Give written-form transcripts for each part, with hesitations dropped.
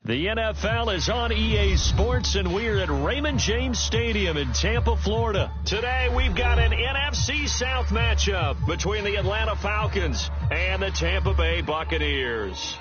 The NFL is on EA Sports, and we're at Raymond James Stadium in Tampa, Florida. Today, we've got an NFC South matchup between the Atlanta Falcons and the Tampa Bay Buccaneers.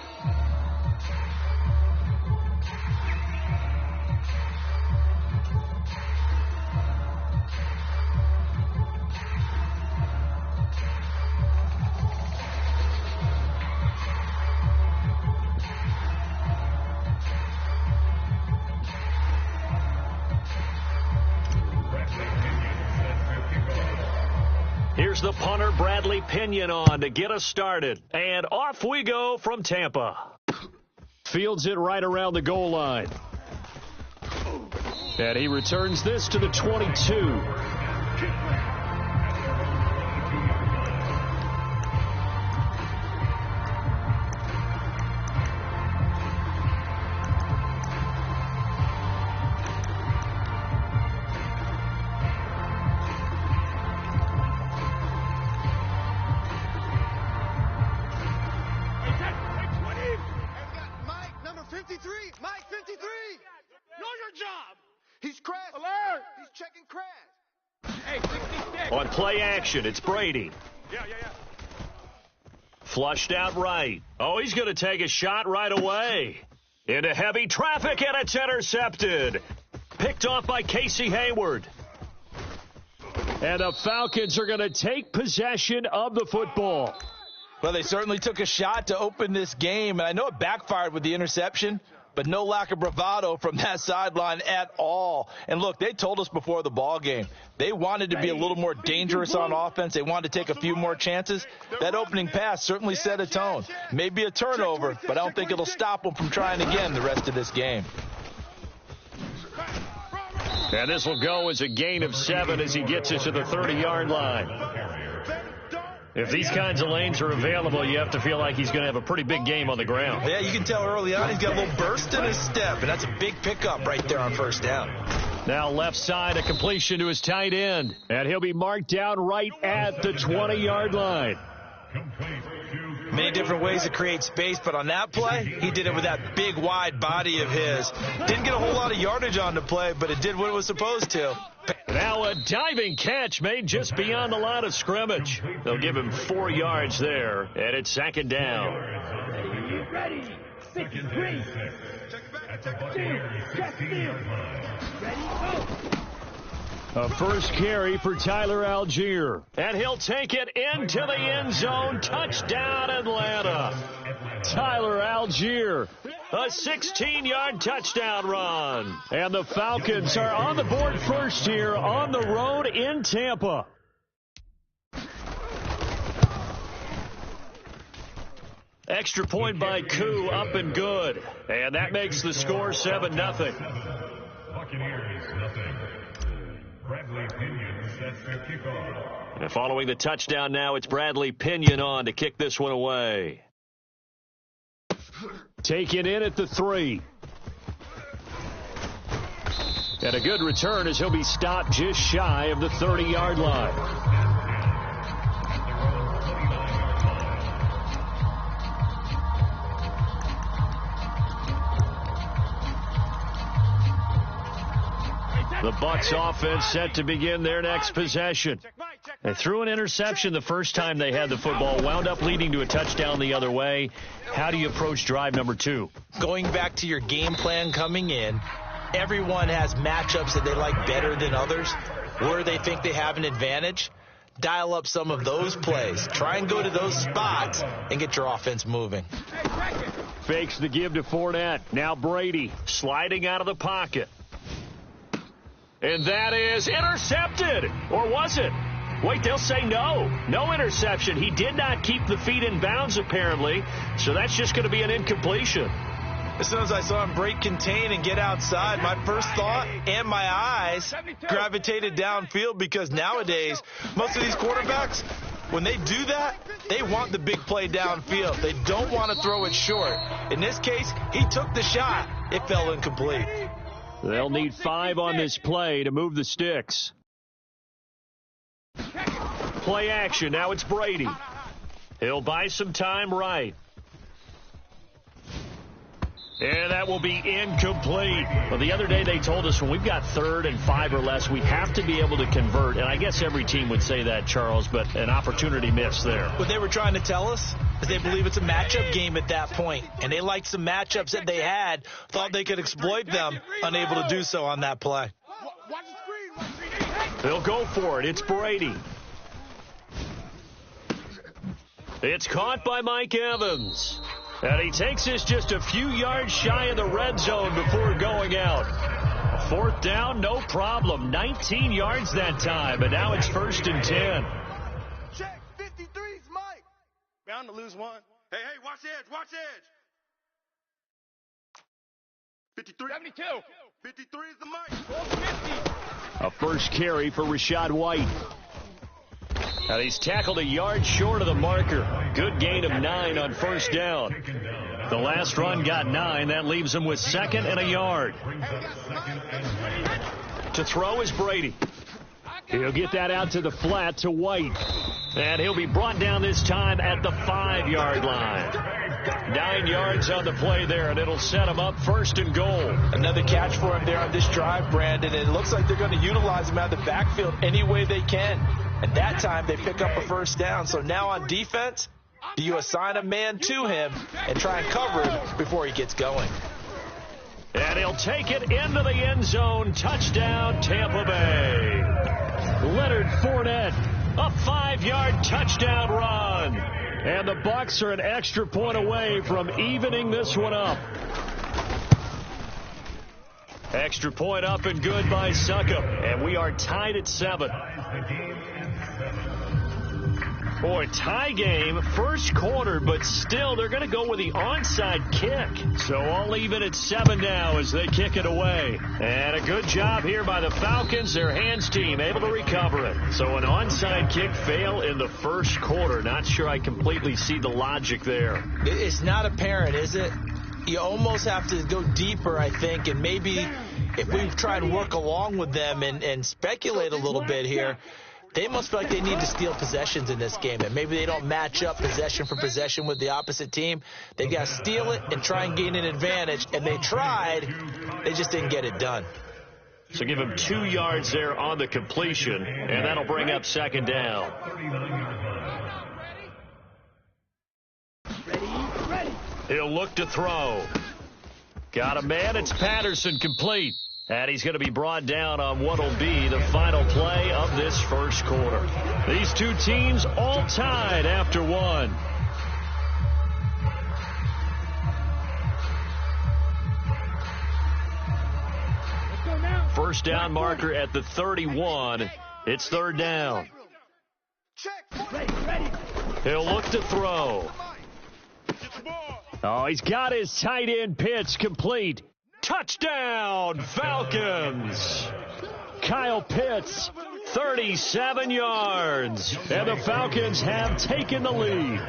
Here's the punter, Bradley Pinion, on to get us started. And off we go from Tampa. Fields it right around the goal line. And he returns this to the 22. On play action, it's Brady. Flushed out right. Oh, he's going to take a shot right away. Into heavy traffic, and it's intercepted. Picked off by Casey Hayward. And the Falcons are going to take possession of the football. Well, they certainly took a shot to open this game, and I know it backfired with the interception, but no lack of bravado from that sideline at all. And look, they told us before the ball game, they wanted to be a little more dangerous on offense. They wanted to take a few more chances. That opening pass certainly set a tone. Maybe a turnover, but I don't think it'll stop them from trying again the rest of this game. And this will go as a gain of 7 as he gets it to the 30-yard line. If these kinds of lanes are available, you have to feel like he's going to have a pretty big game on the ground. Yeah, you can tell early on he's got a little burst in his step, and that's a big pickup right there on first down. Now left side, a completion to his tight end, and he'll be marked down right at the 20-yard line. Many different ways to create space, but on that play, he did it with that big, wide body of his. Didn't get a whole lot of yardage on the play, but it did what it was supposed to. Now a diving catch made just beyond the line of scrimmage. They'll give him 4 yards there, and it's second down. Ready. 6, 3, 2, check field. Ready, go. A first carry for Tyler Algier. And he'll take it into the end zone. Touchdown, Atlanta. Tyler Algier, a 16-yard touchdown run. And the Falcons are on the board first here on the road in Tampa. Extra point by Koo, up and good. And that makes the score 7-0. Buccaneers, nothing. Bradley Pinion sets their kickoff. And following the touchdown now, it's Bradley Pinion on to kick this one away. Taken in at the 3. And a good return as he'll be stopped just shy of the 30-yard line. The Bucs offense set to begin their next possession. They threw an interception the first time they had the football, wound up leading to a touchdown the other way. How do you approach drive number 2? Going back to your game plan coming in, everyone has matchups that they like better than others, where they think they have an advantage. Dial up some of those plays. Try and go to those spots and get your offense moving. Fakes the give to Fournette. Now Brady sliding out of the pocket. And that is intercepted. Or was it? Wait, they'll say no. No interception. He did not keep the feet in bounds, apparently. So that's just going to be an incompletion. As soon as I saw him break contain and get outside, my first thought and my eyes gravitated downfield, because nowadays, most of these quarterbacks, when they do that, they want the big play downfield. They don't want to throw it short. In this case, he took the shot. It fell incomplete. They'll need 5 on this play to move the sticks. Play action. Now it's Brady. He'll buy some time right. And that will be incomplete. Well, the other day they told us when we've got 3rd and 5 or less, we have to be able to convert. And I guess every team would say that, Charles, but an opportunity missed there. What they were trying to tell us is they believe it's a matchup game at that point. And they liked some matchups that they had, thought they could exploit them, unable to do so on that play. They'll go for it. It's Brady. It's caught by Mike Evans. And he takes us just a few yards shy of the red zone before going out. 4th down, no problem. 19 yards that time, but now it's 1st and 10. Check, 53's Mike. Bound to lose one. Hey, watch edge. 53. 72. 53 is the Mike. A first carry for Rachaad White. And he's tackled a yard short of the marker. Good gain of 9 on 1st down. The last run got 9. That leaves him with 2nd and a yard. To throw is Brady. He'll get that out to the flat to White. And he'll be brought down this time at the 5-yard line. 9 yards on the play there, and it'll set him up 1st and goal. Another catch for him there on this drive, Brandon. It looks like they're going to utilize him out of the backfield any way they can. At that time, they pick up a 1st down. So now on defense, do you assign a man to him and try and cover him before he gets going? And he'll take it into the end zone. Touchdown, Tampa Bay. Leonard Fournette, a 5-yard touchdown run. And the Bucs are an extra point away from evening this one up. Extra point up and good by Succop. And we are tied at 7. Boy, tie game, first quarter, but still they're going to go with the onside kick. So all even at 7 now as they kick it away. And a good job here by the Falcons, their hands team, able to recover it. So an onside kick fail in the first quarter. Not sure I completely see the logic there. It's not apparent, is it? You almost have to go deeper, I think, and maybe if we try and work along with them and speculate a little bit here, they must feel like they need to steal possessions in this game, and maybe they don't match up possession for possession with the opposite team. They got to steal it and try and gain an advantage, and they tried. They just didn't get it done. So give him 2 yards there on the completion, and that'll bring up 2nd down. Ready. He'll look to throw. Got a man. It's Patterson, complete. And he's going to be brought down on what will be the final play of this first quarter. These two teams all tied after 1. First down marker at the 31. It's 3rd down. Ready. He'll look to throw. Oh, he's got his tight end pitch complete. Touchdown, Falcons! Kyle Pitts, 37 yards. And the Falcons have taken the lead.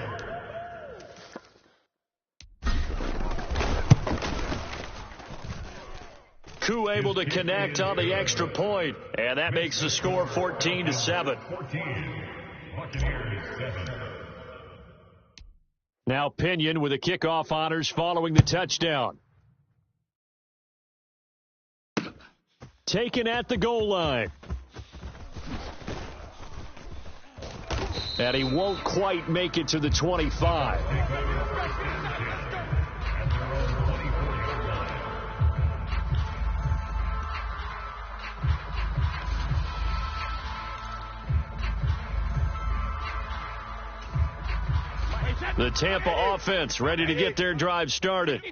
Koo able to connect on the extra point, and that makes the score 14-7. Now Pinion with the kickoff honors following the touchdown. Taken at the goal line. And he won't quite make it to the 25. The Tampa offense ready to get their drive started.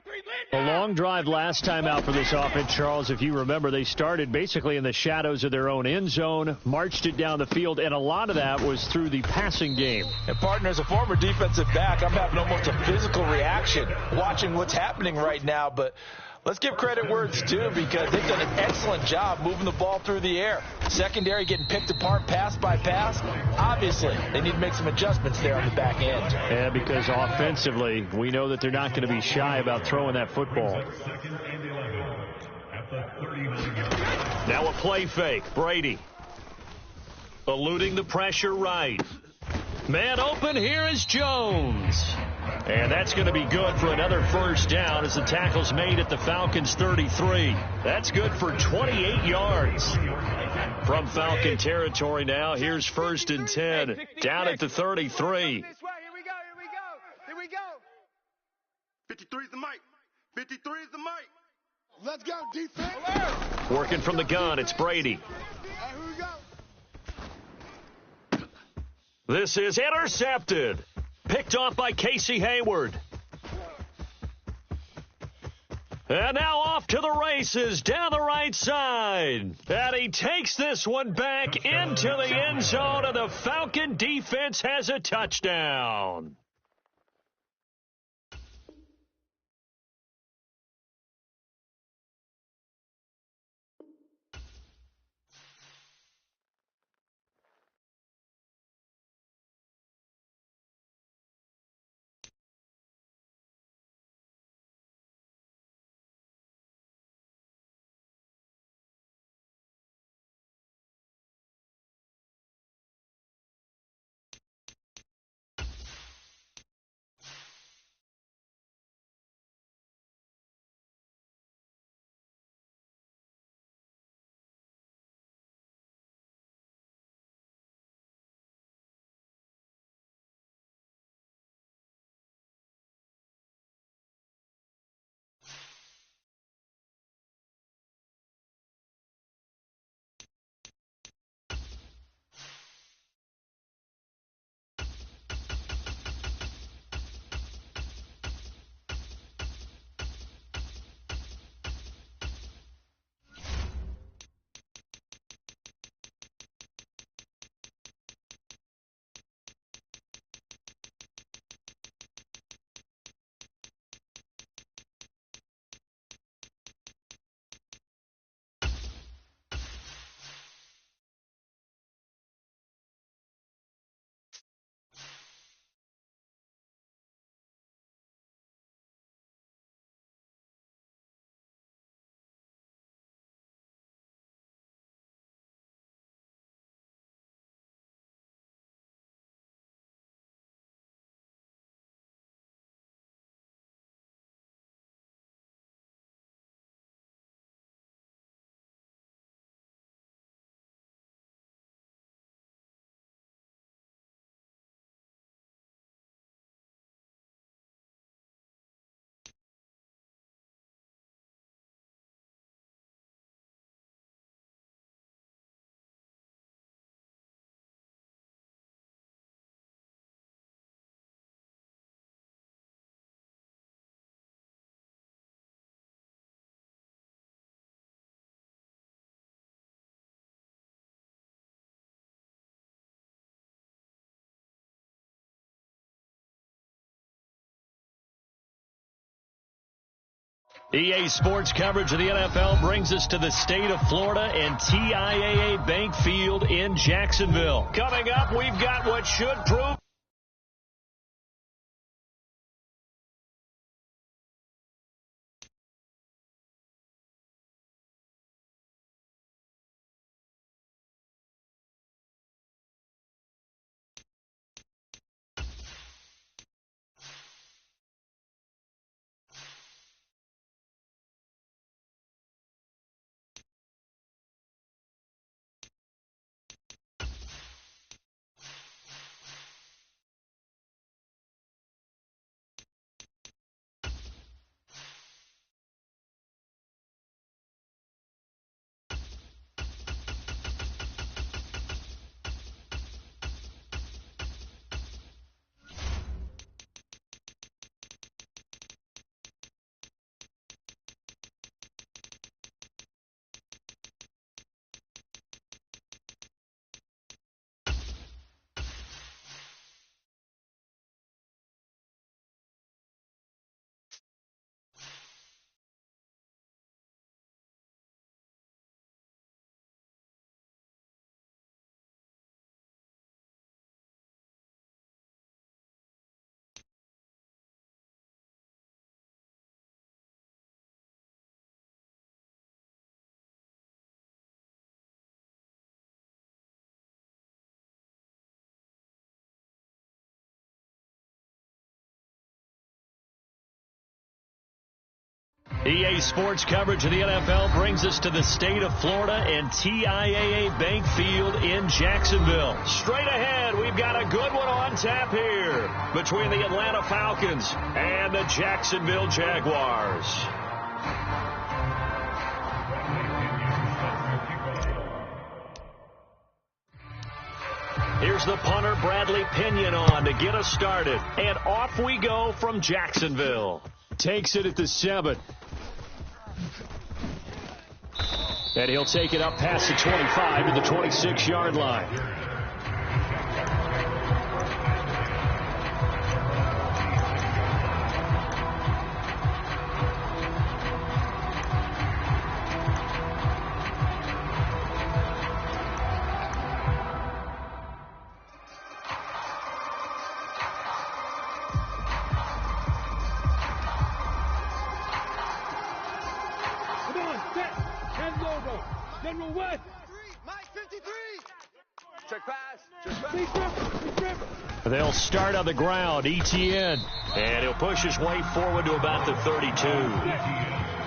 A long drive last time out for this offense, Charles. If you remember, they started basically in the shadows of their own end zone, marched it down the field, and a lot of that was through the passing game. And, partner, as a former defensive back, I'm having almost a physical reaction watching what's happening right now. But let's give credit where it's due because they've done an excellent job moving the ball through the air. Secondary getting picked apart pass by pass. Obviously, they need to make some adjustments there on the back end. Yeah, because offensively, we know that they're not going to be shy about throwing that football. Now a play fake. Brady eluding the pressure right. Man open, here is Jones. And that's going to be good for another first down as the tackle's made at the Falcons' 33. That's good for 28 yards. From Falcon territory now, here's 1st and 10 down at the 33. 53 is the mic. 53 is the mic. Let's go, defense. Working from the gun, it's Brady. Here we go. This is intercepted. Picked off by Casey Hayward. And now off to the races down the right side. And he takes this one back into the end zone, and the Falcon defense has a touchdown. EA Sports coverage of the NFL brings us to the state of Florida and TIAA Bank Field in Jacksonville. Coming up, we've got what should prove EA Sports coverage of the NFL brings us to the state of Florida and TIAA Bank Field in Jacksonville. Straight ahead, we've got a good one on tap here between the Atlanta Falcons and the Jacksonville Jaguars. Here's the punter, Bradley Pinion, on to get us started. And off we go from Jacksonville. Takes it at the 7. And he'll take it up past the 25 to the 26-yard line. General West. Mike 53. Check pass. They'll start on the ground. Etienne. And he'll push his way forward to about the 32.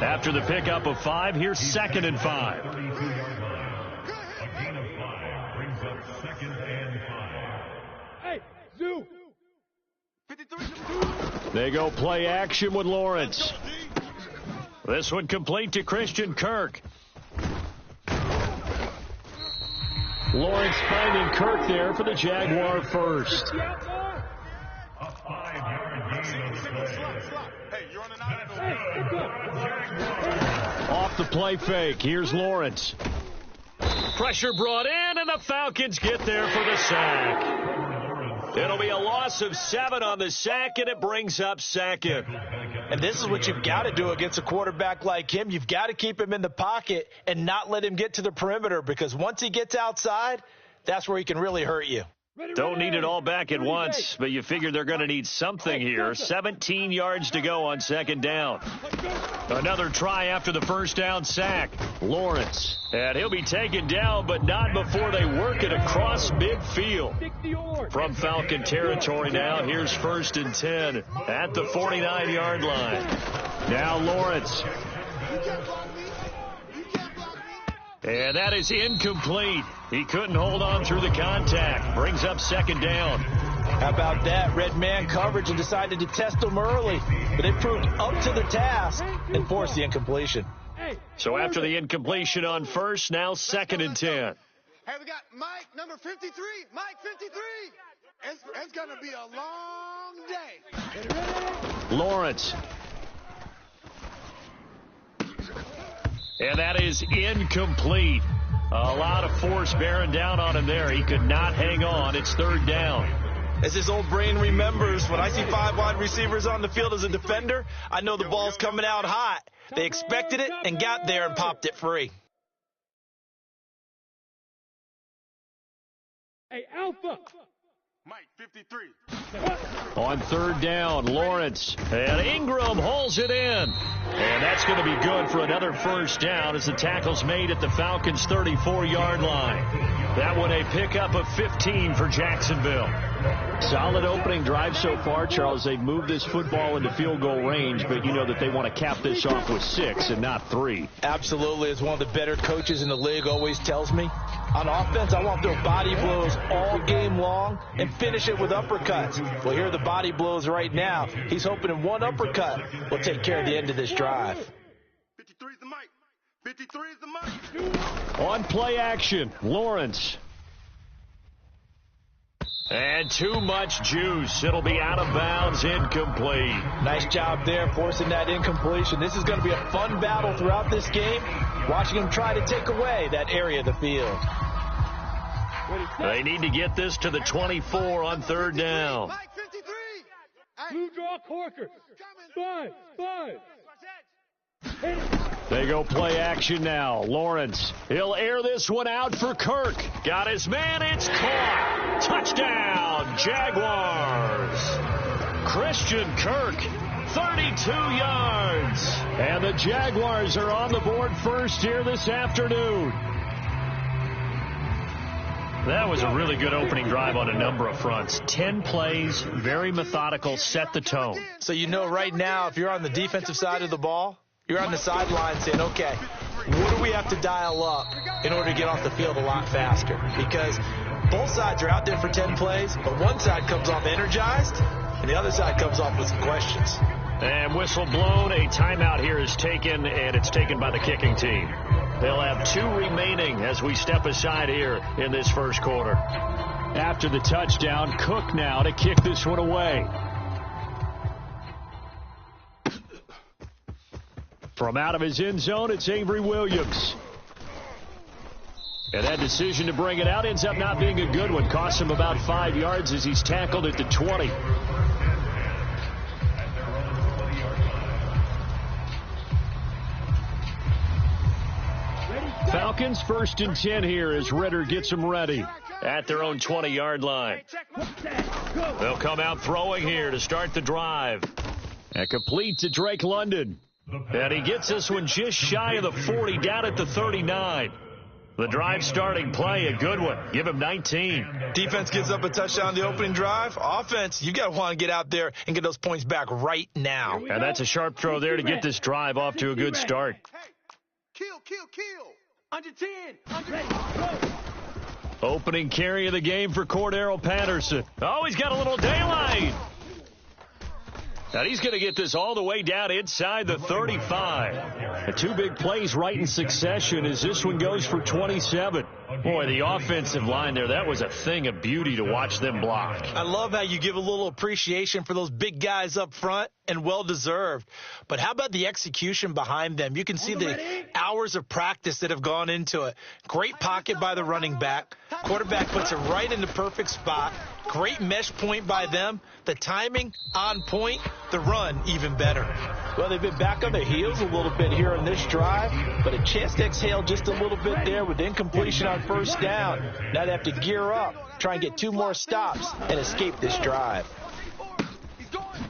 After the pickup of 5, here's 2nd and 5. A gain of 5 brings up 2nd and 5. Hey, Zoo. 53. They go play action with Lawrence. This one complete to Christian Kirk. Lawrence finding Kirk there for the Jaguar first. A 5-yard gain on the play. Hey, you're on an island. Off the play fake. Here's Lawrence. Pressure brought in, and the Falcons get there for the sack. It'll be a loss of 7 on the sack, and it brings up 2nd. And this is what you've got to do against a quarterback like him. You've got to keep him in the pocket and not let him get to the perimeter, because once he gets outside, that's where he can really hurt you. Don't need it all back at once, but you figure they're going to need something here. 17 yards to go on 2nd down. Another try after the first down sack. Lawrence. And he'll be taken down, but not before they work it across midfield. From Falcon territory now, here's 1st and 10 at the 49-yard line. Now Lawrence. And that is incomplete. He couldn't hold on through the contact. Brings up 2nd down. How about that? Red man coverage and decided to test him early. But they proved up to the task and forced the incompletion. So after the incompletion on 1st, now 2nd and 10. Hey, we got Mike, number 53. Mike 53. It's going to be a long day. Lawrence. And that is incomplete. A lot of force bearing down on him there. He could not hang on. It's 3rd down. As his old brain remembers, when I see 5 wide receivers on the field as a defender, I know the ball's coming out hot. They expected it and got there and popped it free. Hey, Alpha. Mike 53. On 3rd down, Lawrence. And Ingram hauls it in. And that's going to be good for another 1st down as the tackle's made at the Falcons' 34-yard line. That one a pickup of 15 for Jacksonville. Solid opening drive so far, Charles. They've moved this football into field goal range, but you know that they want to cap this off with 6 and not 3. Absolutely. As one of the better coaches in the league always tells me, on offense, I want to throw body blows all game long and finish it with uppercuts. Well, here are the body blows right now. He's hoping in one uppercut will take care of the end of this drive. 53 is the Mike. 53 is the Mike. On play action, Lawrence. And too much juice. It'll be out of bounds, incomplete. Nice job there forcing that incompletion. This is going to be a fun battle throughout this game, watching him try to take away that area of the field. They need to get this to the 24 on 3rd down. Mike 53. Blue draw Corker. 5. They go play action now. Lawrence. He'll air this one out for Kirk. Got his man. It's caught. Touchdown, Jaguars. Christian Kirk, 32 yards. And the Jaguars are on the board first here this afternoon. That was a really good opening drive on a number of fronts. 10 plays, very methodical, set the tone. So you know right now, if you're on the defensive side of the ball, You're on the sideline saying, okay, what do we have to dial up in order to get off the field a lot faster? Because both sides are out there for 10 plays, but one side comes off energized, and the other side comes off with some questions. And whistle blown. A timeout here is taken, and it's taken by the kicking team. They'll have 2 remaining as we step aside here in this first quarter. After the touchdown, Cook now to kick this one away. From out of his end zone, it's Avery Williams. And that decision to bring it out ends up not being a good one. Costs him about 5 yards as he's tackled at the 20. Falcons 1st and 10 here as Ritter gets them ready at their own 20-yard line. They'll come out throwing here to start the drive. And complete to Drake London. And he gets this one just shy of the 40, down at the 39. The drive starting play, a good one. Give him 19. Defense gives up a touchdown on the opening drive. Offense, you got to want to get out there and get those points back right now. And that's a sharp throw there to get this drive off to a good start. Kill. Under 10. Opening carry of the game for Cordero Patterson. Oh, he's got a little daylight. And he's going to get this all the way down inside the 35. And 2 big plays right in succession as this one goes for 27. Boy, the offensive line there, that was a thing of beauty to watch them block. I love how you give a little appreciation for those big guys up front, and well-deserved. But how about the execution behind them? You can see the hours of practice that have gone into it. Great pocket by the running back. Quarterback puts it right in the perfect spot. Great mesh point by them. The timing on point. The run even better. Well, they've been back on their heels a little bit here on this drive, but a chance to exhale just a little bit there with incompletion on first down. Now they have to gear up, try and get 2 more stops, and escape this drive.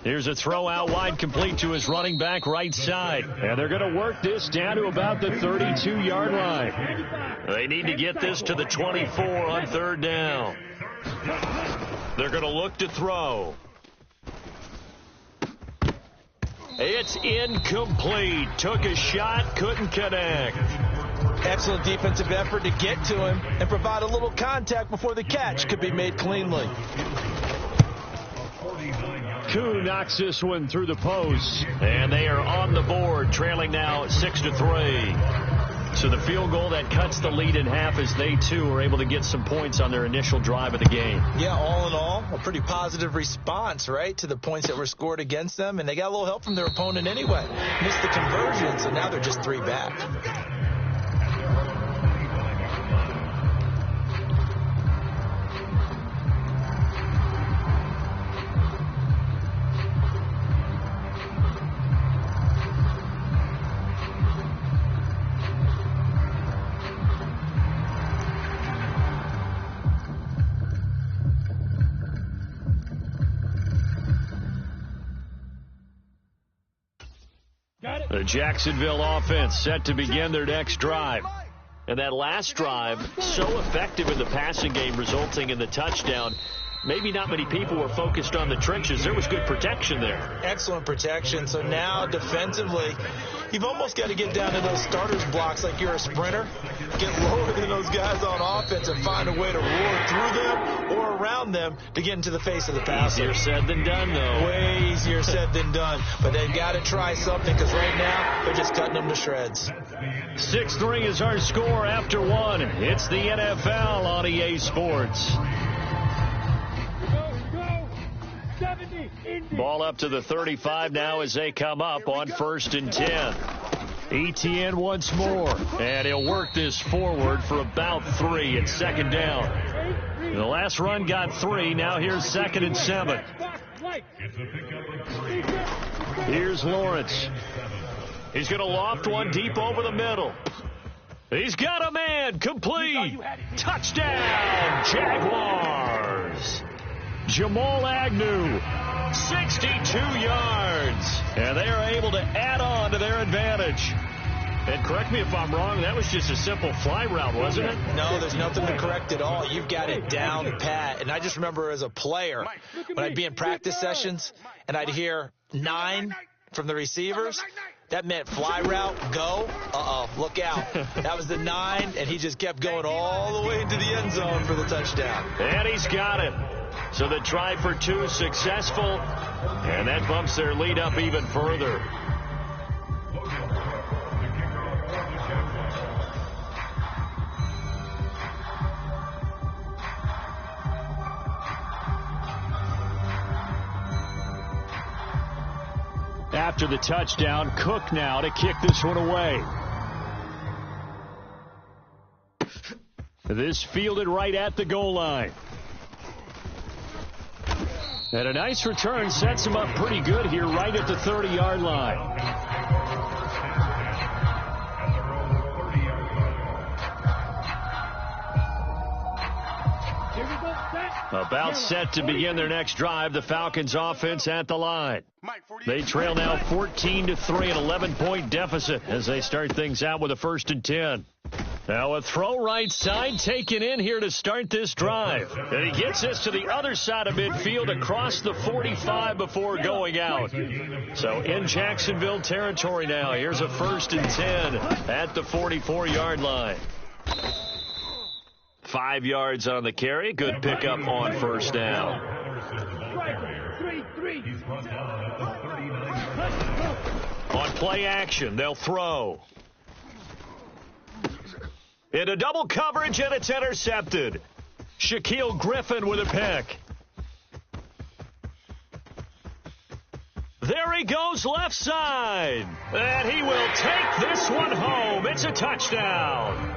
Here's a throw out wide, complete to his running back right side. And they're going to work this down to about the 32-yard line. They need to get this to the 24 on 3rd down. They're going to look to throw. It's incomplete. Took a shot, couldn't connect. Excellent defensive effort to get to him and provide a little contact before the catch could be made cleanly. Koo knocks this one through the post, and they are on the board, trailing now 6-3. So the field goal that cuts the lead in half as they, too, are able to get some points on their initial drive of the game. Yeah, all in all, a pretty positive response, right, to the points that were scored against them, and they got a little help from their opponent anyway. Missed the conversion, so now they're just 3 back. The Jacksonville offense set to begin their next drive. And that last drive, so effective in the passing game, resulting in the touchdown. Maybe not many people were focused on the trenches. There was good protection there. Excellent protection. So now defensively, you've almost got to get down to those starters blocks like you're a sprinter. Get lower than those guys on offense and find a way to roar through them or around them to get into the face of the passer. Easier said than done, though. Way easier said than done. But they've got to try something because right now they're just cutting them to shreds. 6-3 is our score after 1. It's the NFL on EA Sports. Ball up to the 35 now as they come up on 1st and 10. ETN once more, and he'll work this forward for about 3 at 2nd down. The last run got 3. Now here's 2nd and 7. Here's Lawrence. He's going to loft one deep over the middle. He's got a man. Complete. Touchdown, Jaguars. Jamal Agnew, 62 yards. And they are able to add on to their advantage. And correct me if I'm wrong, that was just a simple fly route, wasn't it? No, there's nothing to correct at all. You've got it down pat. And I just remember as a player, when I'd be in practice sessions and I'd hear 9 from the receivers, That meant fly route, go. Look out. That was the 9, and he just kept going all the way into the end zone for the touchdown. And he's got it. So the try for 2 successful, and that bumps their lead up even further. After the touchdown, Cook now to kick this one away. This fielded right at the goal line. And a nice return sets him up pretty good here right at the 30-yard line. About set to begin their next drive, the Falcons offense at the line. They trail now 14-3, an 11-point deficit as they start things out with a 1st and 10. Now a throw right side taken in here to start this drive. And he gets this to the other side of midfield across the 45 before going out. So in Jacksonville territory now, here's a 1st and 10 at the 44-yard line. 5 yards on the carry. Good pickup on 1st down. On play action, they'll throw. Into double coverage, and it's intercepted. Shaquille Griffin with a pick. There he goes left side. And he will take this one home. It's a touchdown.